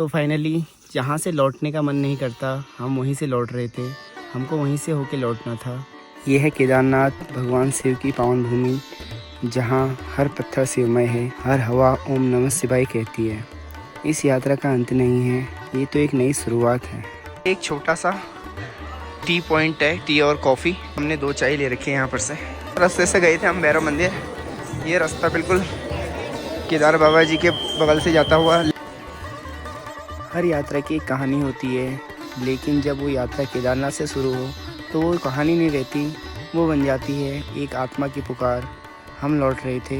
तो फाइनली जहाँ से लौटने का मन नहीं करता, हम वहीं से लौट रहे थे। हमको वहीं से होके लौटना था। ये है केदारनाथ, भगवान शिव की पावन भूमि, जहाँ हर पत्थर शिवमय है, हर हवा ओम नमः शिवाय कहती है। इस यात्रा का अंत नहीं है, ये तो एक नई शुरुआत है। एक छोटा सा टी पॉइंट है, टी और कॉफ़ी। हमने 2 चाय ले रखी है यहाँ पर से। रास्ते से गए थे हम भैरव मंदिर। ये रास्ता बिल्कुल केदार बाबा जी के बगल से जाता हुआ। हर यात्रा की एक कहानी होती है, लेकिन जब वो यात्रा केदारनाथ से शुरू हो तो वो कहानी नहीं रहती, वो बन जाती है एक आत्मा की पुकार। हम लौट रहे थे,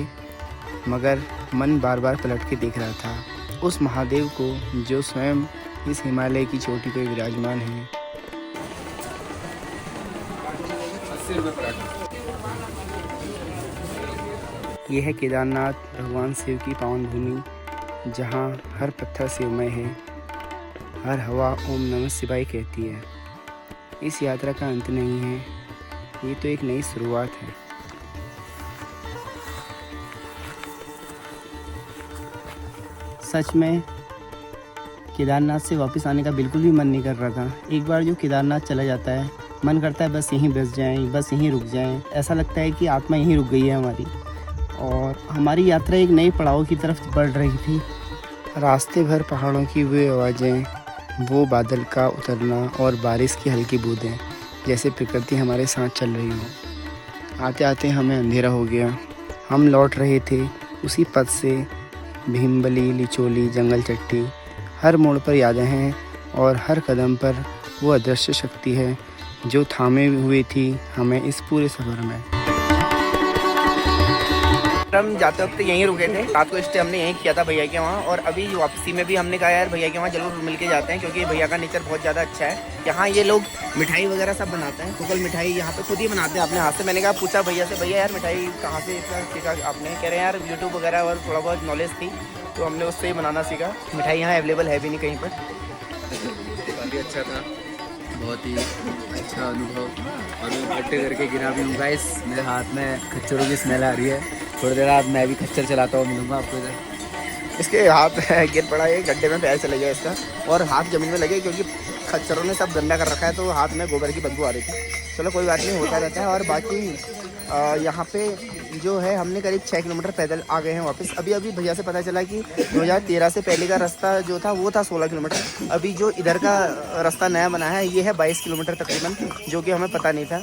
मगर मन बार बार पलट के देख रहा था उस महादेव को जो स्वयं इस हिमालय की चोटी पर विराजमान है। यह है केदारनाथ, भगवान शिव की पावन भूमि, जहाँ हर पत्थर शिवमय है, हर हवा ओम नमः शिवाय कहती है। इस यात्रा का अंत नहीं है, ये तो एक नई शुरुआत है। सच में केदारनाथ से वापस आने का बिल्कुल भी मन नहीं कर रहा था। एक बार जो केदारनाथ चला जाता है, मन करता है बस यहीं बस जाएं, बस यहीं रुक जाएं। ऐसा लगता है कि आत्मा यहीं रुक गई है हमारी, और हमारी यात्रा एक नई पड़ाव की तरफ बढ़ रही थी। रास्ते भर पहाड़ों की वो आवाज़ें, वो बादल का उतरना और बारिश की हल्की बूंदें, जैसे प्रकृति हमारे साथ चल रही हो। आते आते हमें अंधेरा हो गया। हम लौट रहे थे उसी पथ से। भीमबली, लिचोली, जंगल चट्टी, हर मोड़ पर यादें हैं, और हर कदम पर वो अदृश्य शक्ति है जो थामे हुई थी हमें इस पूरे सफ़र में। हम जाते वक्त यहीं रुके थे, रात को स्टे हमने यहीं किया था भैया के वहाँ। और अभी वापसी में भी हमने कहा यार भैया के वहाँ जरूर मिल के जाते हैं, क्योंकि भैया का नेचर बहुत ज़्यादा अच्छा है। यहाँ ये लोग मिठाई वगैरह सब बनाते हैं, कुकल मिठाई यहाँ पे खुद ही बनाते हैं अपने हाथ से। मैंने कहा पूछा भैया से, भैया यार मिठाई कहाँ से इतना सीखा आपने? कह रहे हैं यार यूट्यूब वगैरह और थोड़ा बहुत नॉलेज थी तो हमने उससे ही बनाना सीखा। मिठाई यहाँ अवेलेबल है भी नहीं कहीं पर। काफ़ी अच्छा था, बहुत ही अच्छा अनुभव। और मैं बर्थडे करके गिरा भी हूँ गाइस, मेरे हाथ में खच्चरों की स्मेल आ रही है। थोड़ी देर बाद मैं भी खच्चर चलाता हुआ मिलूंगा आपको इधर। इसके हाथ गिर पड़ा है, गड्ढे में पैर चले गया इसका, और हाथ जमीन में लगे क्योंकि खच्चरों ने सब गंदा कर रखा है, तो हाथ में गोबर की बदबू आ रही थी। चलो कोई बात नहीं, होता रहता है। और बाकी यहाँ पे जो है हमने करीब 6 किलोमीटर पैदल आ गए हैं वापस। अभी भैया से पता चला कि 2013 से पहले का रास्ता जो था वो था 16 किलोमीटर। अभी जो इधर का रास्ता नया बना है ये है 22 किलोमीटर तकरीबन, जो कि हमें पता नहीं था।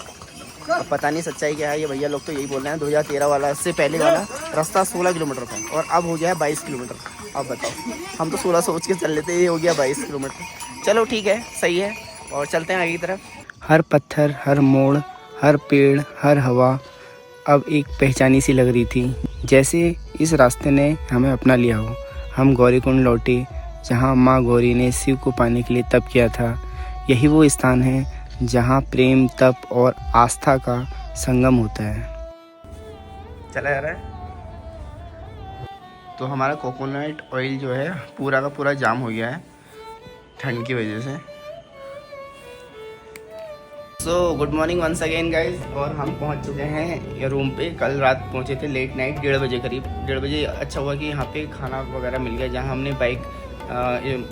अब पता नहीं सच्चाई क्या है, ये भैया लोग तो यही बोल रहे हैं 2013 वाला से पहले वाला रास्ता 16 किलोमीटर था और अब हो गया है 22 किलोमीटर। अब बताओ, हम तो 16 सोच के चल लेते, ये हो गया 22 किलोमीटर। चलो ठीक है, सही है, और चलते हैं आगे की तरफ। हर पत्थर, हर मोड़, हर पेड़, हर हवा अब एक पहचानी सी लग रही थी, जैसे इस रास्ते ने हमें अपना लिया हो। हम गौरीकुंड लौटे, जहाँ माँ गौरी ने शिव को पाने के लिए तप किया था। यही वो स्थान है जहाँ प्रेम, तप और आस्था का संगम होता है। चला जा रहा है तो हमारा कोकोनट ऑयल जो है पूरा का पूरा जाम हो गया है ठंड की वजह से। So good morning once again guys, और हम पहुंच चुके हैं रूम पे। कल रात पहुंचे थे लेट नाइट, 1:30 बजे करीब। 1:30 बजे अच्छा हुआ कि यहाँ पे खाना वगैरह मिल गया। जहाँ हमने बाइक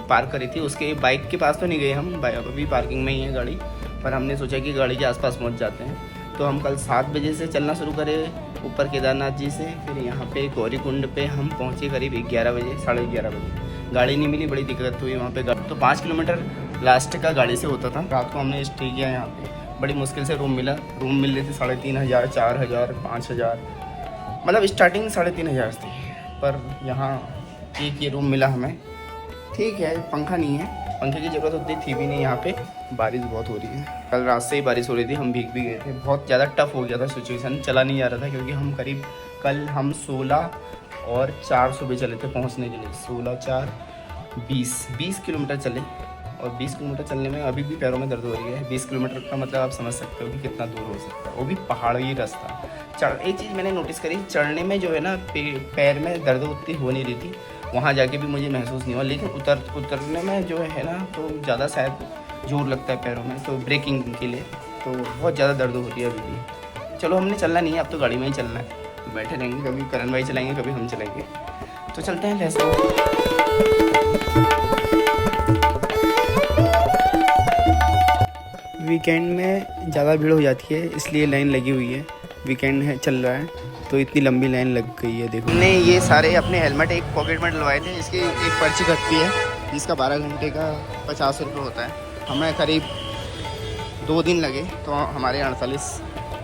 पार्क करी थी उसके बाइक के पास तो नहीं गए हम, अभी पार्किंग में ही है गाड़ी, पर हमने सोचा कि गाड़ी के आसपास पहुंच जाते हैं। तो हम कल 7 बजे से चलना शुरू करें ऊपर केदारनाथ जी से। फिर यहाँ पे गौरीकुंड पे हम पहुँचे करीब 11 बजे, 11:30 बजे। गाड़ी नहीं मिली, बड़ी दिक्कत हुई वहाँ पे। तो 5 किलोमीटर लास्ट का गाड़ी से होता था। रात को हमने स्टे किया यहाँ पे, बड़ी मुश्किल से रूम मिला। रूम मिल रहे थे 3,500, 4,000, 5,000, मतलब स्टार्टिंग 3,500 थी। पर यहाँ एक ये रूम मिला हमें, ठीक है। पंखा नहीं है, पंखे की ज़रूरत उतनी थी भी नहीं। यहाँ पे बारिश बहुत हो रही है, कल रात से ही बारिश हो रही थी, हम भीग भी गए थे। बहुत ज़्यादा टफ हो गया था सिचुएशन, चला नहीं जा रहा था, क्योंकि हम करीब कल हम 16 और 4 सुबह चले थे पहुँचने के लिए। 16, 4, 20 किलोमीटर चले, और 20 किलोमीटर चलने में अभी भी पैरों में दर्द हो रही है। 20 किलोमीटर का मतलब आप समझ सकते हो कि कितना दूर हो सकता है, वो भी पहाड़ी रास्ता। एक चीज़ मैंने नोटिस करी, चढ़ने में जो है ना पैर में दर्द उतनी हो नहीं रही थी, वहाँ जाके भी मुझे महसूस नहीं हुआ। लेकिन उतरने में जो है ना तो ज़्यादा शायद जोर लगता है पैरों में, तो ब्रेकिंग के लिए तो बहुत ज़्यादा दर्द हो रही है अभी भी। चलो हमने चलना नहीं है, अब तो गाड़ी में ही चलना है, तो बैठे रहेंगे, कभी करण भाई चलाएंगे, कभी हम चलाएंगे। तो चलते हैं, लेट्स गो। वीकेंड में ज़्यादा भीड़ हो जाती है, इसलिए लाइन लगी हुई है। वीकेंड है, चल रहा है, तो इतनी लंबी लाइन लग गई है। देखो, हमने ये सारे अपने हेलमेट एक पॉकेट में डलवाए थे। इसकी एक पर्ची कटती है जिसका 12 घंटे का 50 रुपये होता है। हमें करीब 2 दिन लगे, तो हमारे 48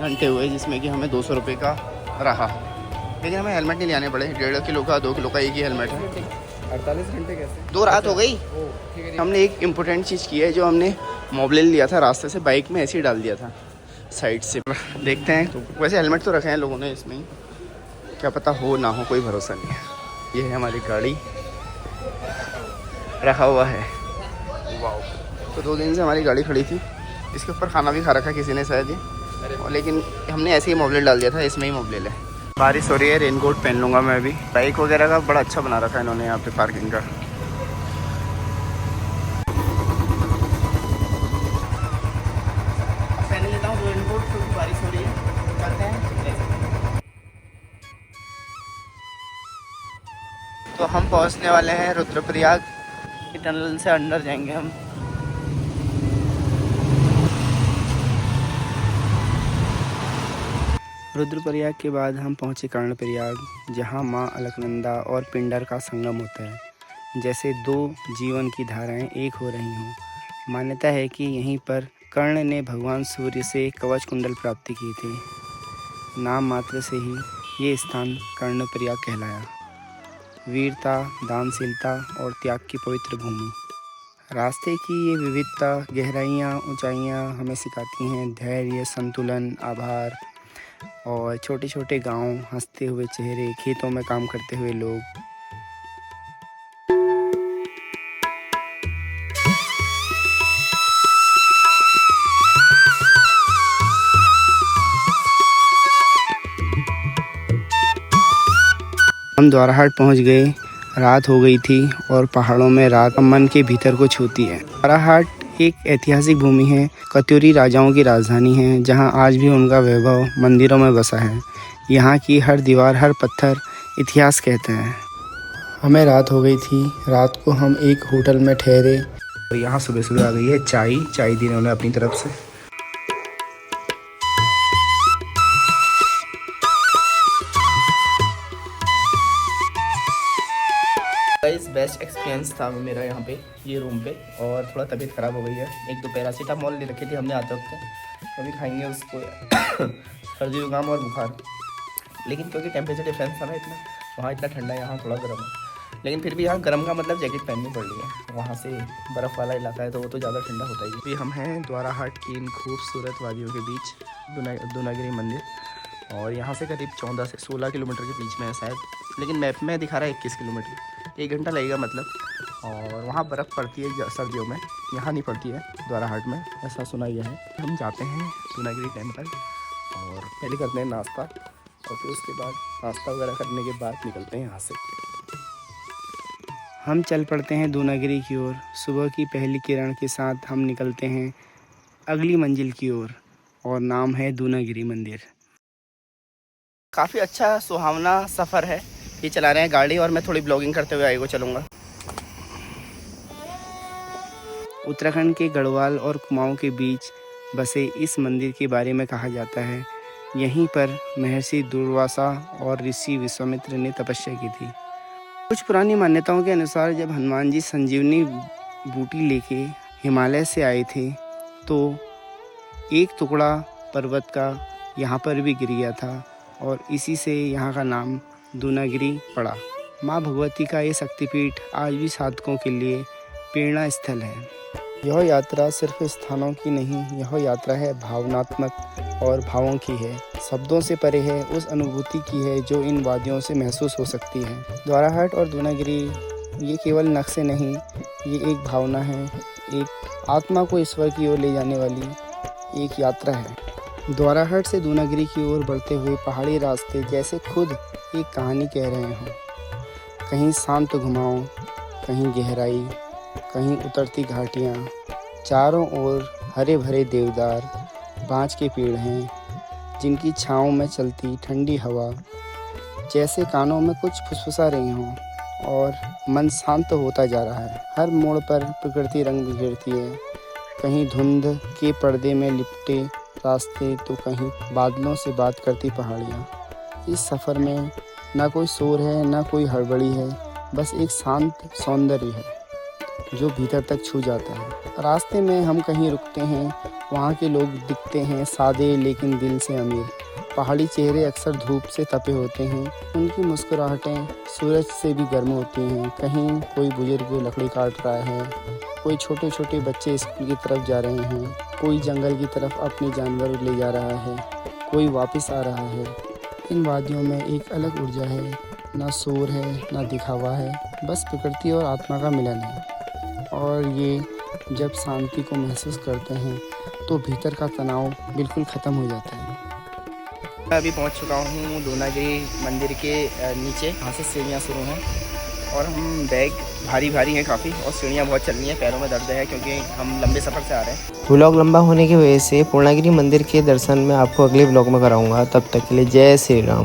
घंटे हुए, जिसमें कि हमें 200 रुपये का रहा। लेकिन हमें हेलमेट नहीं ले आने पड़े। 1.5 किलो का 2 किलो का एक ही हेलमेट है। 48 घंटे कैसे? 2 रात हो गई। हमने एक इम्पोर्टेंट चीज़ की है, जो हमने मोबाइल लिया था रास्ते से, बाइक में ऐसे ही डाल दिया था साइड से। देखते हैं, तो वैसे हेलमेट तो रखे हैं लोगों ने इसमें ही, क्या पता हो ना हो, कोई भरोसा नहीं है। ये है हमारी गाड़ी, रखा हुआ है। वाह, तो 2 दिन से हमारी गाड़ी खड़ी थी। इसके ऊपर खाना भी खा रखा किसी ने शायद ही, लेकिन हमने ऐसे ही मोबाइल डाल दिया था, इसमें ही मोबाइल है। बारिश हो रही है, रेनकोट पहन लूँगा मैं भी। बाइक वगैरह का बड़ा अच्छा बना रखा है इन्होंने यहाँ पे पार्किंग का। पहन लेता हूँ रेनकोट क्योंकि बारिश हो रही है। चलते हैं। तो हम पहुँचने वाले हैं रुद्रप्रयाग। टनल से अंदर जाएंगे हम। रुद्रप्रयाग के बाद हम पहुँचे कर्णप्रयाग, जहाँ माँ अलकनंदा और पिंडर का संगम होता है। जैसे 2 जीवन की धाराएं एक हो रही हों। मान्यता है कि यहीं पर कर्ण ने भगवान सूर्य से कवच कुंडल प्राप्ति की थी। नाम मात्र से ही ये स्थान कर्णप्रयाग कहलाया। वीरता, दानशीलता और त्याग की पवित्र भूमि। रास्ते की ये विविधता, गहराइयाँ, ऊंचाइयाँ हमें सिखाती हैं धैर्य, संतुलन, आभार। और छोटे छोटे गांव, हंसते हुए चेहरे, खेतों में काम करते हुए लोग। हम द्वाराहाट पहुंच गए। रात हो गई थी और पहाड़ों में रात मन के भीतर को छूती है। द्वाराहाट एक ऐतिहासिक भूमि है। कत्यूरी राजाओं की राजधानी है, जहां आज भी उनका वैभव मंदिरों में बसा है। यहाँ की हर दीवार, हर पत्थर इतिहास कहते हैं। हमें रात हो गई थी। रात को हम एक होटल में ठहरे और यहाँ सुबह सुबह आ गई है चाय दी इन्होंने अपनी तरफ से। गाइस, बेस्ट एक्सपीरियंस था मेरा यहाँ पे, ये रूम पे। और थोड़ा तबीयत ख़राब हो गई है। एक 2 पैरासीटामोल ले रखी थी हमने आते वक्त, अभी खाएंगे उसको। सर्दी जुकाम और बुखार, लेकिन क्योंकि टेम्परेचर डिफरेंस था ना इतना, वहाँ इतना ठंडा है, यहाँ थोड़ा गर्म है। लेकिन फिर भी यहाँ गर्म का मतलब जैकेट पहननी पड़ रही है। वहाँ से बर्फ़ वाला इलाका है, तो वो तो ज़्यादा ठंडा होता ही है। अभी हम हैं द्वाराहाट की इन खूबसूरत वादियों के बीच, दूनागिरी मंदिर। और यहाँ से करीब 14 से 16 किलोमीटर के बीच में है शायद, लेकिन मैप में दिखा रहा है 21 किलोमीटर। 1 घंटा लगेगा मतलब। और वहाँ बर्फ़ पड़ती है सर्दियों में, यहाँ नहीं पड़ती है द्वाराहाट में, ऐसा सुना गया है। हम जाते हैं दूनागिरी टेम्पल और पहले करते हैं नाश्ता, और फिर उसके बाद नाश्ता वगैरह करने के बाद निकलते हैं यहाँ से। हम चल पड़ते हैं दूनागिरी की ओर। सुबह की पहली किरण के साथ हम निकलते हैं अगली मंजिल की ओर, और नाम है दूनागिरी मंदिर। काफ़ी अच्छा सुहावना सफ़र है। ये चला रहे हैं गाड़ी और मैं थोड़ी ब्लॉगिंग करते हुए आगे को चलूँगा। उत्तराखंड के गढ़वाल और कुमाऊं के बीच बसे इस मंदिर के बारे में कहा जाता है, यहीं पर महर्षि दुर्वासा और ऋषि विश्वामित्र ने तपस्या की थी। कुछ पुरानी मान्यताओं के अनुसार जब हनुमान जी संजीवनी बूटी लेके हिमालय से आए थे, तो एक टुकड़ा पर्वत का यहाँ पर भी गिर गया था, और इसी से यहाँ का नाम दूनागिरी पड़ा। माँ भगवती का ये शक्तिपीठ आज भी साधकों के लिए प्रेरणा स्थल है। यह यात्रा सिर्फ स्थानों की नहीं, यह यात्रा है भावनात्मक और भावों की है। शब्दों से परे है, उस अनुभूति की है जो इन वादियों से महसूस हो सकती है। द्वाराहाट और दूनागिरी ये केवल नक्शे नहीं, ये एक भावना है, एक आत्मा को ईश्वर की ओर ले जाने वाली एक यात्रा है। द्वाराहाट से दूनागिरी की ओर बढ़ते हुए पहाड़ी रास्ते जैसे खुद एक कहानी कह रहे हों। कहीं शांत घुमाव, कहीं गहराई, कहीं उतरती घाटियाँ। चारों ओर हरे भरे देवदार, बांज के पेड़ हैं, जिनकी छाँव में चलती ठंडी हवा जैसे कानों में कुछ फुसफुसा रही हों, और मन शांत होता जा रहा है। हर मोड़ पर प्रकृति रंग बिखेरती है, कहीं धुंध के पर्दे में लिपटे रास्ते तो कहीं बादलों से बात करती पहाड़ियाँ। इस सफ़र में ना कोई शोर है ना कोई हड़बड़ी है, बस एक शांत सौंदर्य है जो भीतर तक छू जाता है। रास्ते में हम कहीं रुकते हैं, वहाँ के लोग दिखते हैं सादे लेकिन दिल से अमीर। पहाड़ी चेहरे अक्सर धूप से तपे होते हैं, उनकी मुस्कुराहटें सूरज से भी गर्म होती हैं। कहीं कोई बुजुर्ग लकड़ी काट रहा है, कोई छोटे छोटे बच्चे स्कूल की तरफ जा रहे हैं, कोई जंगल की तरफ अपने जानवर ले जा रहा है, कोई वापस आ रहा है। इन वादियों में एक अलग ऊर्जा है, ना शोर है ना दिखावा है, बस प्रकृति और आत्मा का मिलन है। और ये जब शांति को महसूस करते हैं तो भीतर का तनाव बिल्कुल ख़त्म हो जाता है। मैं अभी पहुंच चुका हूं द्रोणागिरी मंदिर के नीचे, यहाँ से सीढ़ियाँ शुरू हैं और हम बैग भारी हैं काफ़ी और सीढ़ियाँ बहुत चलनी है, पैरों में दर्द है क्योंकि हम लंबे सफ़र से आ रहे हैं। व्लॉग लंबा होने की वजह से पूर्णागिरी मंदिर के दर्शन मैं आपको अगले व्लॉग में कराऊंगा। तब तक के लिए जय श्री राम।